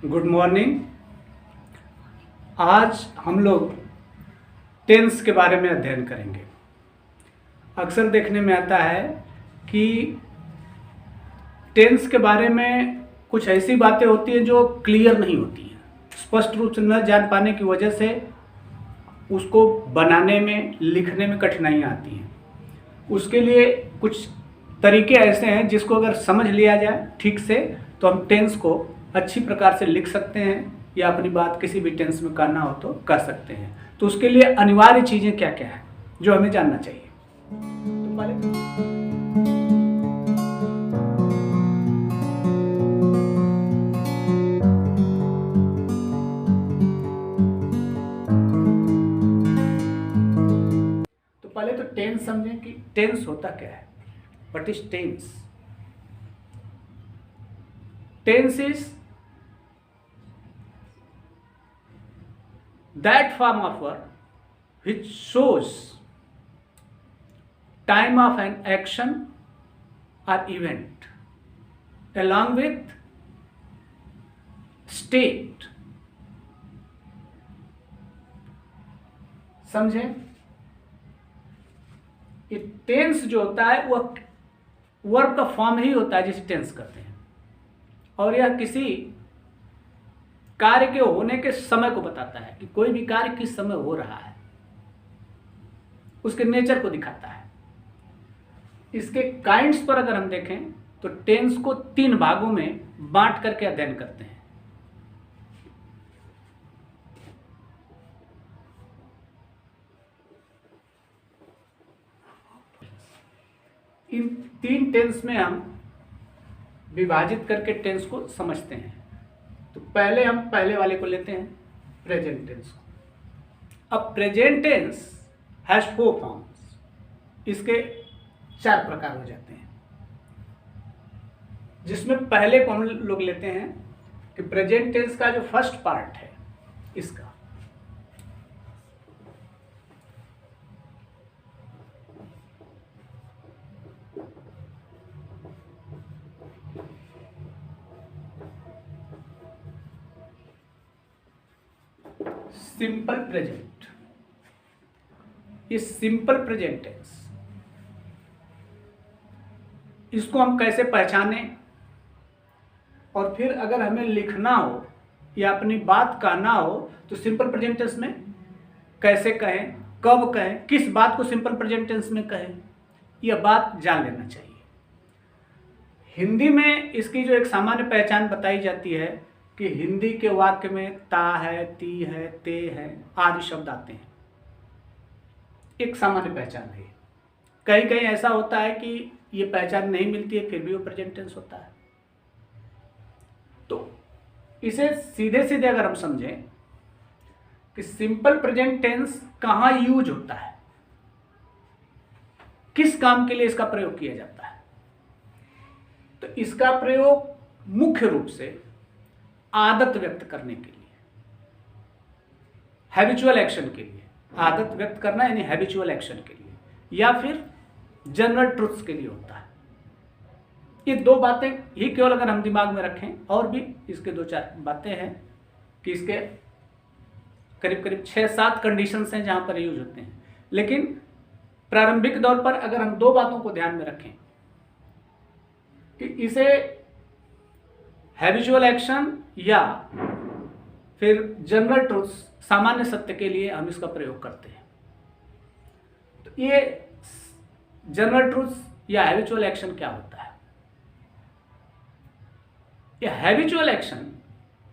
Good morning. आज हम लोग टेंस के बारे में अध्ययन करेंगे। अक्सर देखने में आता है कि टेंस के बारे में कुछ ऐसी बातें होती हैं जो क्लियर नहीं होती हैं, स्पष्ट रूप से न जान पाने की वजह से उसको बनाने में, लिखने में कठिनाइयाँ आती हैं। उसके लिए कुछ तरीके ऐसे हैं जिसको अगर समझ लिया जाए ठीक से तो हम टेंस को अच्छी प्रकार से लिख सकते हैं या अपनी बात किसी भी टेंस में करना हो तो कर सकते हैं। तो उसके लिए अनिवार्य चीज़ें क्या क्या है जो हमें जानना चाहिए। तो पहले तो टेंस समझें कि टेंस होता क्या है। What is tense? Tense is that form of verb which shows time of an action or event along with state। समझे? ये टेंस जो होता है वह वर्ब का फॉर्म ही होता है जिसे टेंस कहते हैं, और यह किसी कार्य के होने के समय को बताता है कि कोई भी कार्य किस समय हो रहा है, उसके नेचर को दिखाता है। इसके काइंड्स पर अगर हम देखें तो टेंस को 3 भागों में बांट करके अध्ययन करते हैं। इन 3 टेंस में हम विभाजित करके टेंस को समझते हैं। तो पहले हम पहले वाले को लेते हैं, प्रेजेंट टेंस को। अब प्रेजेंट टेंस हैज 4 फॉर्म्स। इसके 4 प्रकार हो जाते हैं, जिसमें पहले को हम लोग लेते हैं कि प्रेजेंट टेंस का जो फर्स्ट पार्ट है इसका सिंपल प्रेजेंट। ये सिंपल प्रेजेंट टेंस, इसको हम कैसे पहचानें, और फिर अगर हमें लिखना हो या अपनी बात कहना हो तो सिंपल प्रेजेंट टेंस में कैसे कहें, कब कहें, किस बात को सिंपल प्रेजेंट टेंस में कहें, यह बात जान लेना चाहिए। हिंदी में इसकी जो एक सामान्य पहचान बताई जाती है कि हिंदी के वाक्य में ता है, ती है, ते है आदि शब्द आते हैं। एक सामान्य पहचान है। कहीं कहीं ऐसा होता है कि ये पहचान नहीं मिलती है फिर भी वो प्रेजेंट टेंस होता है। तो इसे सीधे सीधे अगर हम समझें कि सिंपल प्रेजेंट टेंस कहाँ यूज होता है, किस काम के लिए इसका प्रयोग किया जाता है, तो इसका प्रयोग मुख्य रूप से आदत व्यक्त करने के लिए, हैबिचुअल एक्शन के लिए, आदत व्यक्त करना यानी हैबिचुअल एक्शन के लिए, या फिर जनरल ट्रुथ्स के लिए होता है। ये 2 बातें ही केवल अगर हम दिमाग में रखें, और भी इसके 2-4 बातें हैं कि इसके करीब करीब 6-7 कंडीशंस हैं जहां पर यूज होते हैं। लेकिन प्रारंभिक दौर पर अगर हम 2 बातों को ध्यान में रखें कि इसे हैबिचुअल एक्शन या फिर जनरल ट्रुथ्स, सामान्य सत्य के लिए हम इसका प्रयोग करते हैं। तो ये जनरल ट्रुथ्स या हैबिचुअल एक्शन क्या होता है? यह हैबिचुअल एक्शन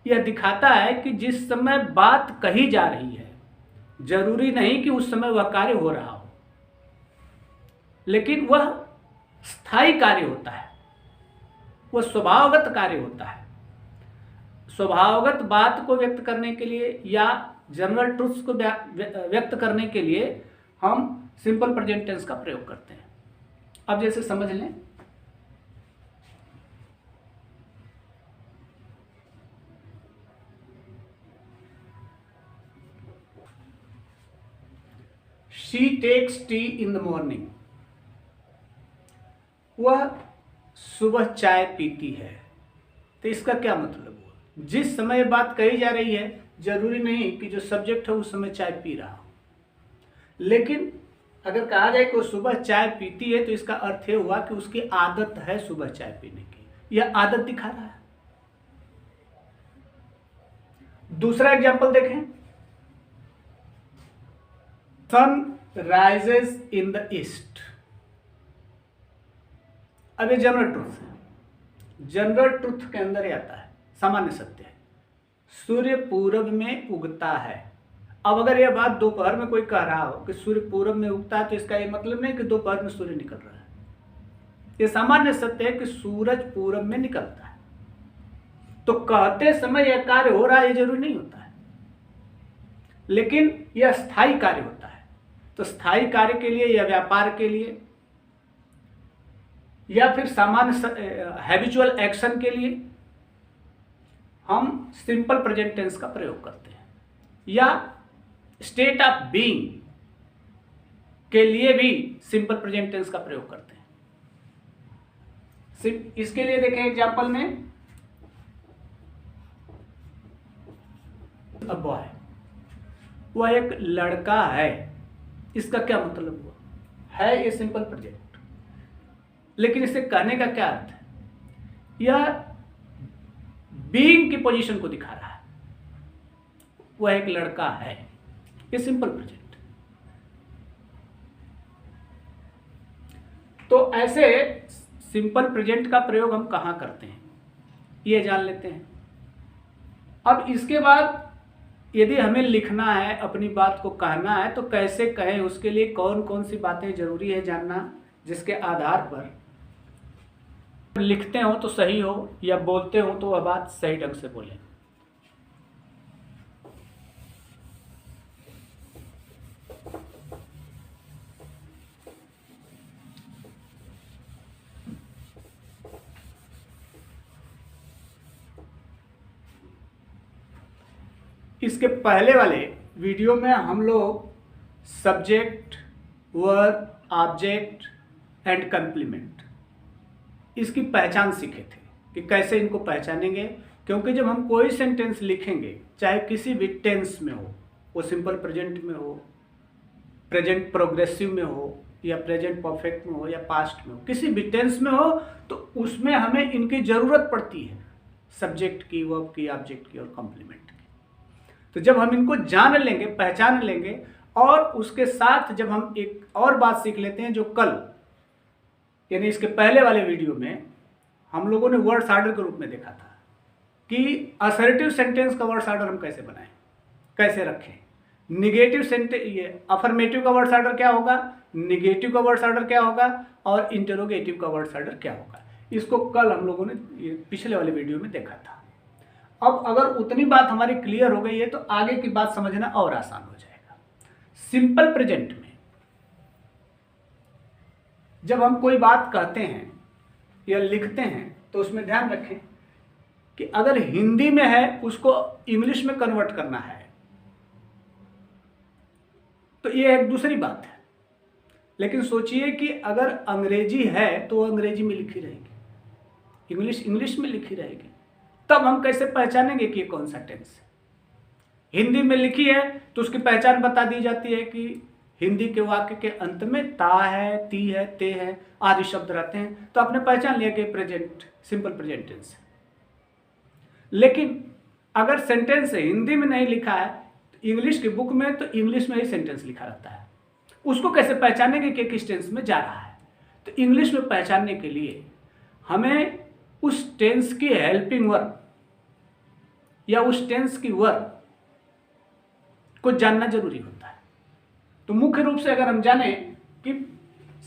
यह दिखाता है कि जिस समय बात कही जा रही है जरूरी नहीं कि उस समय वह कार्य हो रहा हो, लेकिन वह स्थायी कार्य होता है, वह स्वभावगत कार्य होता है। स्वभावगत बात को व्यक्त करने के लिए या जनरल ट्रुथ्स को व्यक्त करने के लिए हम सिंपल प्रेजेंट टेंस का प्रयोग करते हैं। अब जैसे समझ लें, she takes tea in the morning. वह सुबह चाय पीती है। तो इसका क्या मतलब हुआ? जिस समय बात कही जा रही है जरूरी नहीं कि जो सब्जेक्ट है उस समय चाय पी रहा हो, लेकिन अगर कहा जाए कि वो सुबह चाय पीती है तो इसका अर्थ ये हुआ कि उसकी आदत है सुबह चाय पीने की, यह आदत दिखा रहा है। दूसरा एग्जाम्पल देखें, sun rises in the east. अब ये जनरल ट्रुथ है, जनरल ट्रुथ के अंदर ही आता है, सामान्य सत्य है, सूर्य पूरब में उगता है। अब अगर यह बात दोपहर में कोई कह रहा हो कि सूर्य पूरब में उगता है तो इसका यह मतलब नहीं कि दोपहर में सूर्य निकल रहा है। यह सामान्य सत्य है कि सूरज पूरब में निकलता है, तो कहते समय यह कार्य हो रहा है, यह जरूरी नहीं होता है, लेकिन यह स्थायी कार्य होता है। तो स्थायी कार्य के लिए या व्यापार के लिए या फिर सामान्य हैबिचुअल एक्शन के लिए हम सिंपल प्रेजेंट टेंस का प्रयोग करते हैं, या स्टेट ऑफ बीइंग के लिए भी सिंपल प्रेजेंट टेंस का प्रयोग करते हैं। इसके लिए देखें एग्जांपल में, अ बॉय, वह एक लड़का है, इसका क्या मतलब हुआ है, ये सिंपल प्रेजेंट, लेकिन इसे कहने का क्या अर्थ है, यह बीइंग की पोजीशन को दिखा रहा है, वह एक लड़का है, ये सिंपल प्रेजेंट। तो ऐसे सिंपल प्रेजेंट का प्रयोग हम कहां करते हैं ये जान लेते हैं। अब इसके बाद यदि हमें लिखना है, अपनी बात को कहना है, तो कैसे कहें, उसके लिए कौन कौन सी बातें जरूरी है जानना, जिसके आधार पर लिखते हो तो सही हो या बोलते हो तो वह बात सही ढंग से बोलें। इसके पहले वाले वीडियो में हम लोग subject, verb, object and complement, इसकी पहचान सीखे थे कि कैसे इनको पहचानेंगे। क्योंकि जब हम कोई सेंटेंस लिखेंगे, चाहे किसी भी टेंस में हो, वो सिंपल प्रेजेंट में हो, प्रेजेंट प्रोग्रेसिव में हो, या प्रेजेंट परफेक्ट में हो, या पास्ट में हो, किसी भी टेंस में हो, तो उसमें हमें इनकी ज़रूरत पड़ती है, सब्जेक्ट की, वर्ब की, ऑब्जेक्ट की और कंप्लीमेंट की। तो जब हम इनको जान लेंगे, पहचान लेंगे, और उसके साथ जब हम एक और बात सीख लेते हैं जो कल यानी इसके पहले वाले वीडियो में हम लोगों ने वर्ड्स ऑर्डर के रूप में देखा था कि असर्टिव सेंटेंस का वर्ड्स ऑर्डर हम कैसे बनाएं, कैसे रखें, निगेटिव सेंटेंस, ये अफर्मेटिव का वर्ड्स ऑर्डर क्या होगा, निगेटिव का वर्ड्स ऑर्डर क्या होगा, और इंटरोगेटिव का वर्ड्स ऑर्डर क्या होगा। इसको कल हम लोगों ने ये पिछले वाले वीडियो में देखा था। अब अगर उतनी बात हमारी क्लियर हो गई है तो आगे की बात समझना और आसान हो जाएगा। सिंपल प्रेजेंट में जब हम कोई बात कहते हैं या लिखते हैं तो उसमें ध्यान रखें कि अगर हिंदी में है उसको इंग्लिश में कन्वर्ट करना है तो ये एक दूसरी बात है, लेकिन सोचिए कि अगर अंग्रेजी है तो वो अंग्रेजी में लिखी रहेगी, इंग्लिश इंग्लिश में लिखी रहेगी, तब हम कैसे पहचानेंगे कि ये कौन सा टेंस है। हिंदी में लिखी है तो उसकी पहचान बता दी जाती है कि हिंदी के वाक्य के अंत में ता है, ती है, ते है आदि शब्द रहते हैं, तो आपने पहचान लिया कि प्रेजेंट, सिंपल प्रेजेंट टेंस है। लेकिन अगर सेंटेंस हिंदी में नहीं लिखा है, इंग्लिश की बुक में, तो इंग्लिश में ही सेंटेंस लिखा रहता है, उसको कैसे पहचानेंगे कि किस टेंस में जा रहा है। तो इंग्लिश में पहचानने के लिए हमें उस टेंस की हेल्पिंग वर्ब या उस टेंस की वर्ब को जानना जरूरी होता है। तो मुख्य रूप से अगर हम जाने कि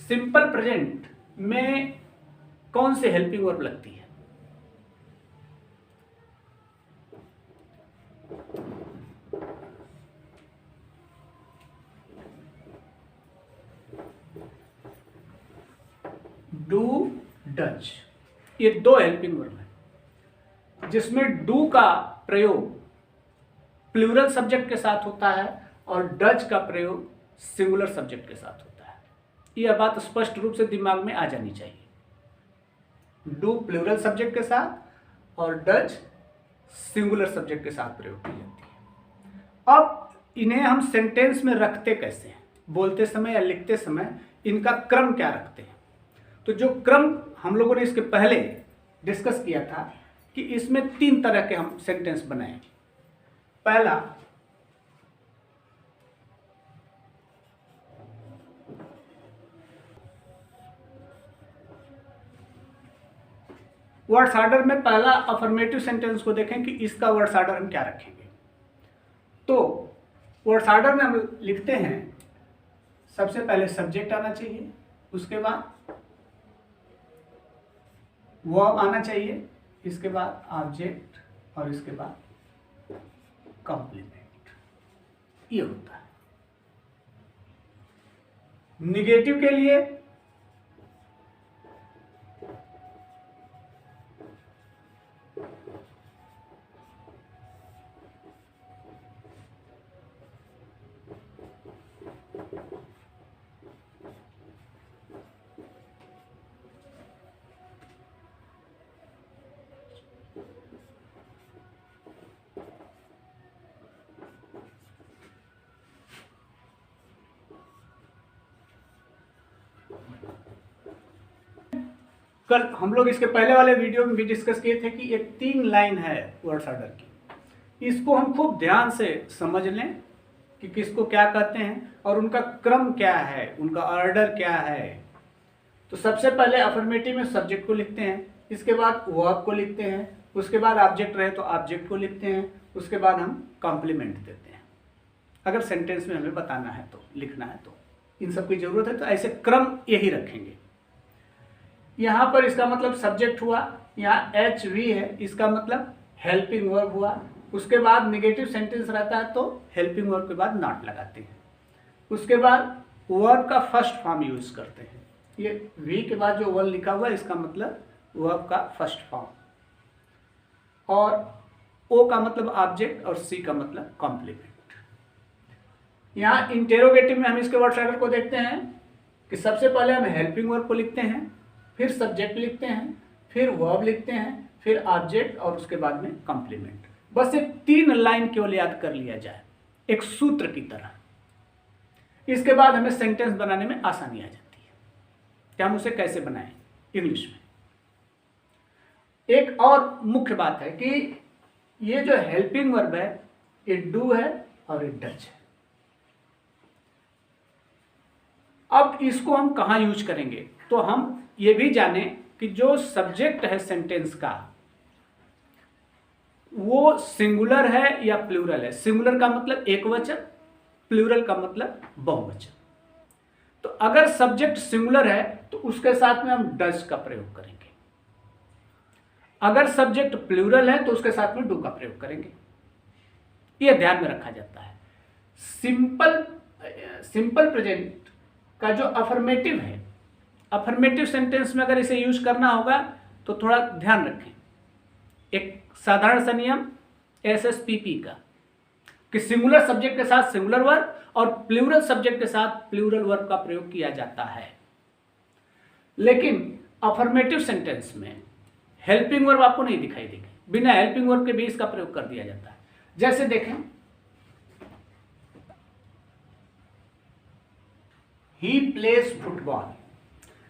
सिंपल प्रेजेंट में कौन से हेल्पिंग वर्ब लगती है, डू, डज, ये दो हेल्पिंग वर्ब है, जिसमें डू का प्रयोग प्लूरल सब्जेक्ट के साथ होता है और डज का प्रयोग सिंगुलर सब्जेक्ट के साथ होता है। यह बात स्पष्ट रूप से दिमाग में आ जानी चाहिए। डू प्लूरल सब्जेक्ट के साथ और डज सिंगुलर सब्जेक्ट के साथ प्रयोग की जाती है। अब इन्हें हम सेंटेंस में रखते कैसे हैं, बोलते समय या लिखते समय इनका क्रम क्या रखते हैं। तो जो क्रम हम लोगों ने इसके पहले डिस्कस किया था कि इसमें 3 तरह के हम सेंटेंस बनाए। पहला, वर्ड्स ऑर्डर में पहला अफर्मेटिव सेंटेंस को देखें कि इसका वर्ड्स ऑर्डर हम क्या रखेंगे। तो वर्ड्स ऑर्डर में हम लिखते हैं, सबसे पहले सब्जेक्ट आना चाहिए, उसके बाद वर्ब आना चाहिए, इसके बाद ऑब्जेक्ट और इसके बाद कॉम्प्लीमेंट। ये होता है। निगेटिव के लिए कल हम लोग इसके पहले वाले वीडियो में भी डिस्कस किए थे कि एक 3 लाइन है वर्ड्स ऑर्डर की। इसको हम खूब ध्यान से समझ लें कि किसको क्या कहते हैं और उनका क्रम क्या है, उनका ऑर्डर क्या है। तो सबसे पहले अफर्मेटिव में सब्जेक्ट को लिखते हैं, इसके बाद वर्ब को लिखते हैं, उसके बाद ऑब्जेक्ट रहे तो ऑब्जेक्ट को लिखते हैं, उसके बाद हम कॉम्प्लीमेंट देते हैं। अगर सेंटेंस में हमें बताना है तो, लिखना है तो इन सब की जरूरत है, तो ऐसे क्रम यही रखेंगे। यहाँ पर इसका मतलब सब्जेक्ट हुआ, यहाँ HV है, इसका मतलब हेल्पिंग वर्ब हुआ। उसके बाद नेगेटिव सेंटेंस रहता है तो हेल्पिंग वर्ब के बाद नॉट लगाते हैं। उसके बाद वर्ब का फर्स्ट फॉर्म यूज करते हैं। ये V के बाद जो वर्ब लिखा हुआ है इसका मतलब वर्ब का फर्स्ट फॉर्म, और O का मतलब ऑब्जेक्ट और C का मतलब कॉम्प्लीमेंट। यहाँ इंटेरोगेटिव में हम इसके वर्ड्स ऑर्डर को देखते हैं कि सबसे पहले हम हेल्पिंग वर्ब को लिखते हैं, फिर सब्जेक्ट लिखते हैं, फिर वर्ब लिखते हैं, फिर ऑब्जेक्ट और उसके बाद में कॉम्प्लीमेंट। बस ये 3 लाइन केवल याद कर लिया जाए एक सूत्र की तरह। इसके बाद हमें सेंटेंस बनाने में आसानी आ जाती है कि हम उसे कैसे बनाएं इंग्लिश में। एक और मुख्य बात है कि ये जो हेल्पिंग वर्ब है ये डू है और ये डज है। अब इसको हम कहाँ यूज करेंगे, तो हम ये भी जाने कि जो सब्जेक्ट है सेंटेंस का वो सिंगुलर है या प्लूरल है। सिंगुलर का मतलब एक वचन, प्लूरल का मतलब बहुवचन। तो अगर सब्जेक्ट सिंगुलर है तो उसके साथ में हम डज का प्रयोग करेंगे। अगर सब्जेक्ट प्लूरल है तो उसके साथ में डू का प्रयोग करेंगे। यह ध्यान में रखा जाता है। सिंपल प्रेजेंट का जो अफर्मेटिव है, अफर्मेटिव सेंटेंस में अगर इसे यूज करना होगा तो थोड़ा ध्यान रखें। एक साधारण सा नियम SSPP का कि सिंगुलर सब्जेक्ट के साथ सिंगुलर वर्ब और प्लूरल सब्जेक्ट के साथ प्लूरल वर्ब का प्रयोग किया जाता है। लेकिन अफर्मेटिव सेंटेंस में हेल्पिंग वर्ब आपको नहीं दिखाई देगी, बिना हेल्पिंग वर्ब के भी इसका प्रयोग कर दिया जाता है। जैसे देखें, ही प्लेज फुटबॉल।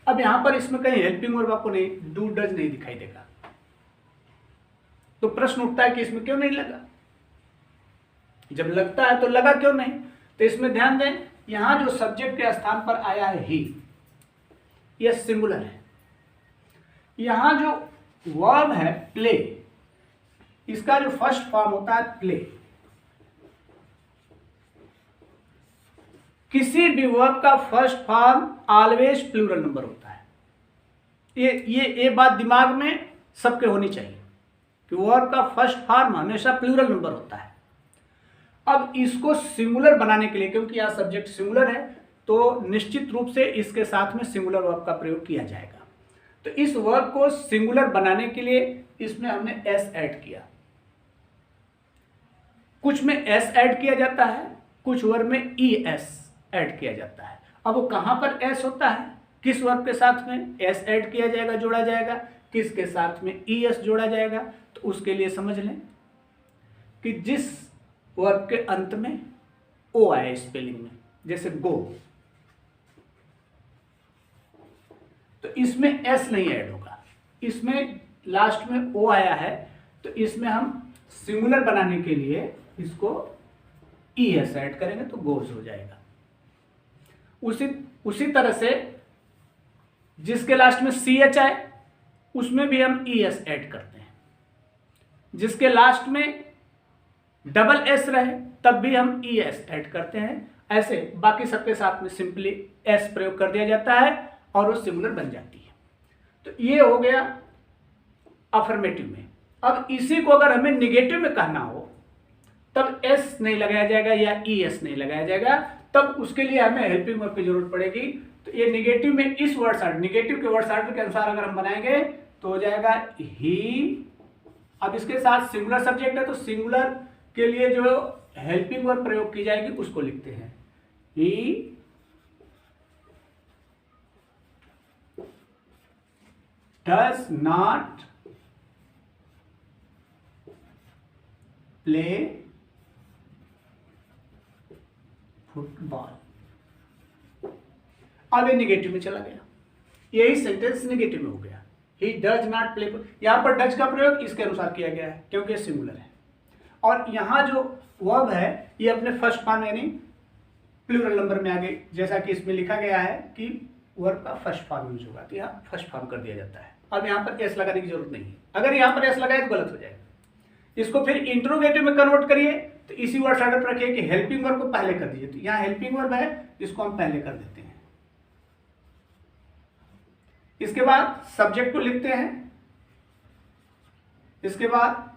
अब यहां पर इसमें कहीं हेल्पिंग वर्ब आपको नहीं, डू डज नहीं दिखाई देगा। तो प्रश्न उठता है कि इसमें क्यों नहीं लगा, जब लगता है तो लगा क्यों नहीं। तो इसमें ध्यान दें, यहां जो सब्जेक्ट के स्थान पर आया है ही, यह सिंगुलर है। यहां जो वर्ब है प्ले, इसका जो फर्स्ट फॉर्म होता है प्ले। किसी भी वर्ब का first form always plural number होता है। ये बात दिमाग में सबके होनी चाहिए कि वर्ब का फर्स्ट फॉर्म हमेशा प्लूरल नंबर होता है। अब इसको सिंगुलर बनाने के लिए, क्योंकि यहां सब्जेक्ट सिंगुलर है, तो निश्चित रूप से इसके साथ में सिंगुलर वर्ब का प्रयोग किया जाएगा। तो इस वर्ब को सिंगुलर बनाने के लिए इसमें हमने एस ऐड किया। कुछ में एस ऐड किया जाता है, कुछ वर्ब में ES ऐड किया जाता है। अब वो कहां पर एस होता है, किस वर्ब के साथ में एस ऐड किया जाएगा, जोड़ा जाएगा, किसके साथ में ES जोड़ा जाएगा, तो उसके लिए समझ लें। कि जिस वर्ब के अंत में ओ आए स्पेलिंग में, जैसे गो, तो इसमें एस नहीं ऐड होगा, इसमें लास्ट में ओ आया है, तो इसमें हम सिंगुलर बनाने के लिए इसको ई एस ऐड करेंगे तो गोज हो जाएगा। उसी तरह से जिसके लास्ट में सी एच आए उसमें भी हम ई एस ऐड करते हैं, जिसके लास्ट में डबल एस रहे तब भी हम ई एस ऐड करते हैं। ऐसे बाकी सबके साथ में सिंपली एस प्रयोग कर दिया जाता है और वो सिंगुलर बन जाती है। तो ये हो गया अफर्मेटिव में। अब इसी को अगर हमें निगेटिव में कहना हो तब एस नहीं लगाया जाएगा या ई एस नहीं लगाया जाएगा, तब उसके लिए हमें हेल्पिंग वर्ब की जरूरत पड़ेगी। तो ये निगेटिव में इस वर्ड ऑर्डर, निगेटिव के वर्ड ऑर्डर के अनुसार अगर हम बनाएंगे तो हो जाएगा ही। अब इसके साथ सिंगुलर सब्जेक्ट है तो सिंगुलर के लिए जो हेल्पिंग वर्ब प्रयोग की जाएगी उसको लिखते हैं he does not play football. अब ये निगेटिव में चला गया, यही सेंटेंस निगेटिव में हो गया। ही डज नॉट प्ले, यहां पर डज का प्रयोग इसके अनुसार किया गया है क्योंकि सिंगुलर है। और यहां जो वर्ब है ये अपने फर्स्ट फॉर्म यानी प्लूरल नंबर में आ गई, जैसा कि इसमें लिखा गया है कि वर्ब का फर्स्ट फॉर्म यूज होगा, तो यहाँ फर्स्ट फॉर्म कर दिया जाता है। अब यहाँ पर एस लगाने की जरूरत नहीं है, अगर यहाँ पर एस लगाए तो गलत हो जाएगा। इसको फिर इंट्रोगेटिव में कन्वर्ट करिए तो इसी वर्ड ऑर्डर पर रखिए कि हेल्पिंग वर्ब को पहले कर दीजिए। तो यहाँ हेल्पिंग वर्ब है, इसको हम पहले कर देते हैं। इसके बाद सब्जेक्ट को लिखते हैं, इसके बाद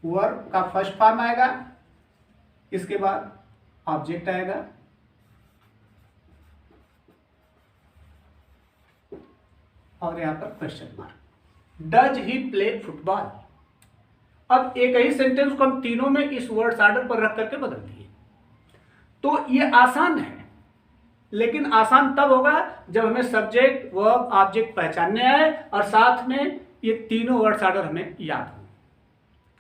वर्ब का फर्स्ट फॉर्म आएगा, इसके बाद ऑब्जेक्ट आएगा, और यहां पर question mark. Does he play football. अब एक ही सेंटेंस को हम तीनों में इस वर्ड्स ऑर्डर पर रख करके बदल दिए, तो ये आसान है, लेकिन आसान तब होगा जब हमें सब्जेक्ट वर्ब ऑब्जेक्ट पहचानने आए और साथ में ये तीनों वर्ड्स ऑर्डर हमें याद हो।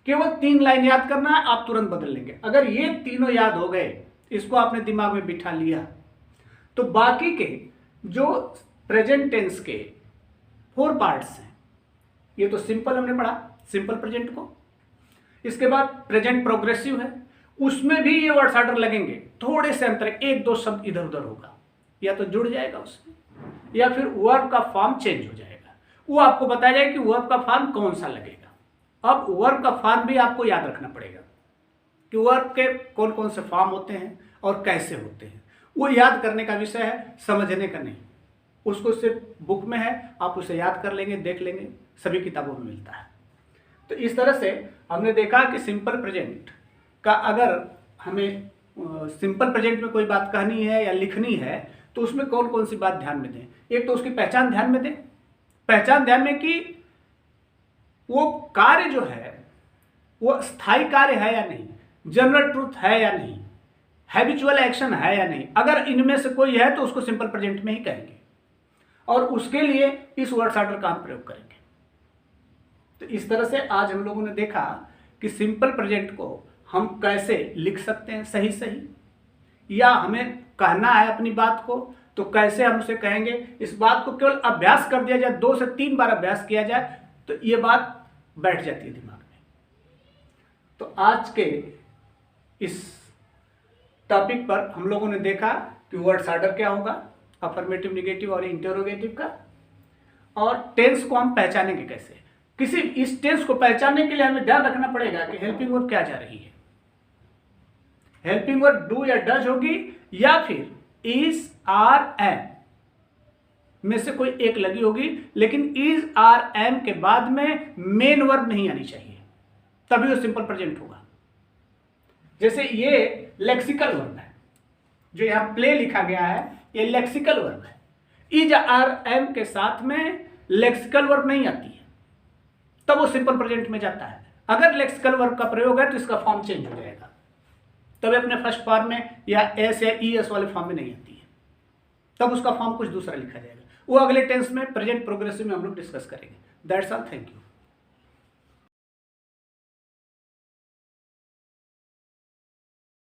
केवल 3 लाइन याद करना है, आप तुरंत बदल लेंगे। अगर ये तीनों याद हो गए, इसको आपने दिमाग में बिठा लिया, तो बाकी के जो प्रेजेंट टेंस के 4 पार्ट्स हैं, ये तो सिंपल हमने पढ़ा, सिंपल प्रेजेंट को। इसके बाद प्रेजेंट प्रोग्रेसिव है, उसमें भी ये वर्ड्स ऑर्डर लगेंगे, थोड़े से अंतर, 1-2 शब्द इधर उधर होगा, या तो जुड़ जाएगा उसमें, या फिर वर्ब का फॉर्म चेंज हो जाएगा। वो आपको बताया जाएगा कि वर्ब का फॉर्म कौन सा लगेगा। अब वर्ब का फॉर्म भी आपको याद रखना पड़ेगा कि वर्ब के कौन कौन से फॉर्म होते हैं और कैसे होते हैं। वो याद करने का विषय है, समझने का नहीं। उसको सिर्फ बुक में है, आप उसे याद कर लेंगे, देख लेंगे, सभी किताबों में मिलता है। तो इस तरह से हमने देखा कि सिंपल प्रेजेंट का अगर हमें सिंपल प्रेजेंट में कोई बात कहनी है या लिखनी है तो उसमें कौन कौन सी बात ध्यान में दें। एक तो उसकी पहचान ध्यान में दें, पहचान ध्यान में कि वो कार्य जो है वो स्थायी कार्य है या नहीं, जनरल ट्रूथ है या नहीं, हैबिचुअल एक्शन है या नहीं। अगर इनमें से कोई है तो उसको सिंपल प्रेजेंट में ही कहेंगे, और उसके लिए इस वर्ड्स ऑर्डर का हम प्रयोग करेंगे। तो इस तरह से आज हम लोगों ने देखा कि सिंपल प्रेजेंट को हम कैसे लिख सकते हैं सही सही, या हमें कहना है अपनी बात को तो कैसे हम उसे कहेंगे। इस बात को केवल अभ्यास कर दिया जाए, 2 से 3 बार अभ्यास किया जाए तो ये बात बैठ जाती है दिमाग में। तो आज के इस टॉपिक पर हम लोगों ने देखा कि वर्ड्स ऑर्डर क्या होगा, अफर्मेटिव, निगेटिव और इंटरोगेटिव का, और टेंस को हम पहचानेंगे कैसे। किसी इस टेंस को पहचानने के लिए हमें ध्यान रखना पड़ेगा कि हेल्पिंग वर्ब क्या जा रही है। हेल्पिंग वर्ब डू या डज होगी, या फिर इज, आर, एम में से कोई एक लगी होगी, लेकिन इज, आर, एम के बाद में मेन वर्ब नहीं आनी चाहिए, तभी वो सिंपल प्रेजेंट होगा। जैसे ये लेक्सिकल वर्ब है, जो यहां प्ले लिखा गया है, ये लेक्सिकल वर्ब है। इज, आर, एम के साथ में लेक्सिकल वर्ब नहीं आती है, तब वो सिंपल प्रेजेंट में जाता है। अगर लेक्सिकल वर्ब का प्रयोग है तो इसका फॉर्म चेंज हो जाएगा, तब अपने फर्स्ट फॉर्म में या एस या ई एस वाले फॉर्म में नहीं आती है, तब उसका फॉर्म कुछ दूसरा लिखा जाएगा। वो अगले टेंस में प्रेजेंट प्रोग्रेसिव में हम लोग डिस्कस करेंगे। That's all, thank you.